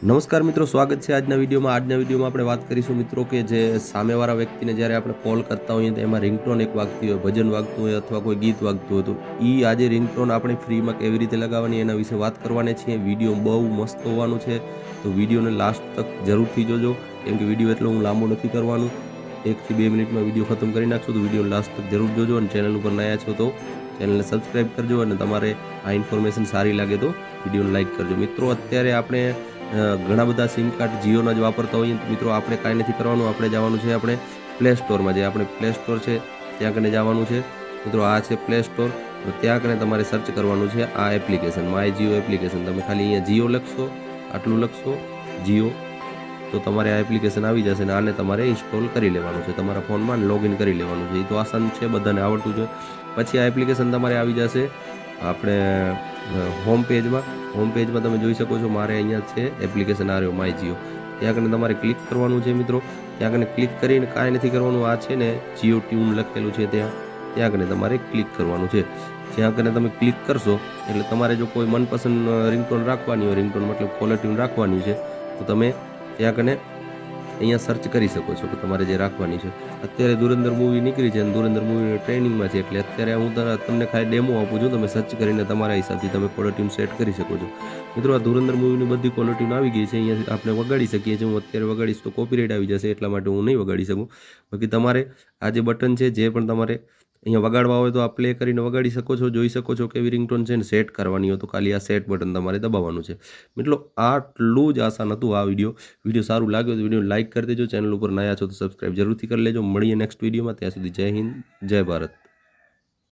નમસ્કાર મિત્રો, સ્વાગત છે આજના વિડીયોમાં. આપણે વાત કરીશું મિત્રો કે જે સામેવાળા વ્યક્તિને જ્યારે આપણે કોલ કરતા હોઈએ તો એમાં રિંગટોન એક વાગતી હોય, ભજન વાગતું હોય અથવા કોઈ ગીત વાગતું હોય, તો આજે રિંગટોન આપણે ફ્રીમાં કેવી રીતે લગાવવાની એના વિશે વાત કરવાની છીએ. વિડીયો બહુ મસ્ત હોવાનું છે, તો વિડીયોને લાસ્ટ તક જરૂરથી જોજો, કેમ કે વિડીયો એટલો હું લાંબો નથી કરવાનું. 1 થી 2 મિનિટમાં વિડીયો ખતમ કરી નાખશું, તો વિડીયો લાસ્ટ તક જરૂર જોજો. અને ચેનલ ઉપર નયા છો તો ચેનલને સબસ્ક્રાઈબ કરજો, અને તમારે આ ઇન્ફોર્મેશન સારી લાગે તો વિડીયોને લાઇક કરજો. મિત્રો, અત્યારે આપણે ઘણા બધા સિમ કાર્ડ જીઓના જ વાપરતા હોઈએ તો મિત્રો આપણે કાંઈ નથી કરવાનું. આપણે જવાનું છે આપણે પ્લે સ્ટોરમાં. જે આપણે પ્લે સ્ટોર છે ત્યાં કને જવાનું છે મિત્રો. આ છે પ્લે સ્ટોર. તો ત્યાં કને તમારે સર્ચ કરવાનું છે આ એપ્લિકેશન, માય જીઓ એપ્લિકેશન. તમે ખાલી અહીંયા જીઓ લખશો, આટલું લખશો જીઓ, તો તમારે આ એપ્લિકેશન આવી જશે અને આને તમારે ઇન્સ્ટોલ કરી લેવાનું છે તમારા ફોનમાં, લોગિન કરી લેવાનું છે. એ તો આસાન છે, બધાને આવડતું છે. પછી આ એપ્લિકેશન તમારે આવી જશે આપણે હોમ પેજમાં તમે જોઈ શકો છો. મારે અહીંયા છે એપ્લિકેશન આ રહ્યો માય જીઓ. ત્યાં કને તમારે ક્લિક કરવાનું છે મિત્રો. ત્યાં કને ક્લિક કરીને કાંઈ નથી કરવાનું. આ છે ને જીઓ ટ્યુન લખેલું છે ત્યાં કને તમારે ક્લિક કરવાનું છે. જ્યાં કને તમે ક્લિક કરશો એટલે તમારે જો કોઈ મનપસંદ રિંગટોન રાખવાની હોય, રિંગટોન મતલબ કોલર ટ્યુન રાખવાની છે, તો તમે ત્યાં કને અહીંયા સર્ચ કરી શકો છો કે તમારે જે રાખવાની છે. અત્યારે ધુરંધર મૂવી નીકળી છે અને ધુરંધર મૂવી ટ્રેનિંગમાં છે, એટલે અત્યારે હું તમને ખાલી ડેમો આપું છું. તમે સર્ચ કરીને તમારા હિસાબથી તમે કોલર ટ્યુન સેટ કરી શકો છો. મિત્રો, આ ધુરંધર મૂવીની બધી કોલર ટ્યુન આવી ગઈ છે. અહીંયા આપણે વગાડી શકીએ છીએ. હું અત્યારે વગાડીશ તો કોપીરાઇટ આવી જશે, એટલા માટે હું નહીં વગાડી શકું. બાકી તમારે આ જે બટન છે, જે પણ તમારે અહીંયા વગાડવા હોય તો આ પ્લે કરીને વગાડી શકો છો. જોઈ શકો છો કેવી રિંગટોન છે. ને સેટ કરવાની હોય તો ખાલી આ સેટ બટન તમારે દબાવવાનું છે. મિત્રો, આટલું જ આસાન હતું આ વિડીયો સારું લાગ્યો તો વિડીયો લાઇક કરી દેજો. ચેનલ ઉપર નયા છો તો સબસ્ક્રાઈબ જરૂરથી કરી લેજો. મળીએ નેક્સ્ટ વિડીયોમાં. ત્યાં સુધી જય હિન્દ, જય ભારત.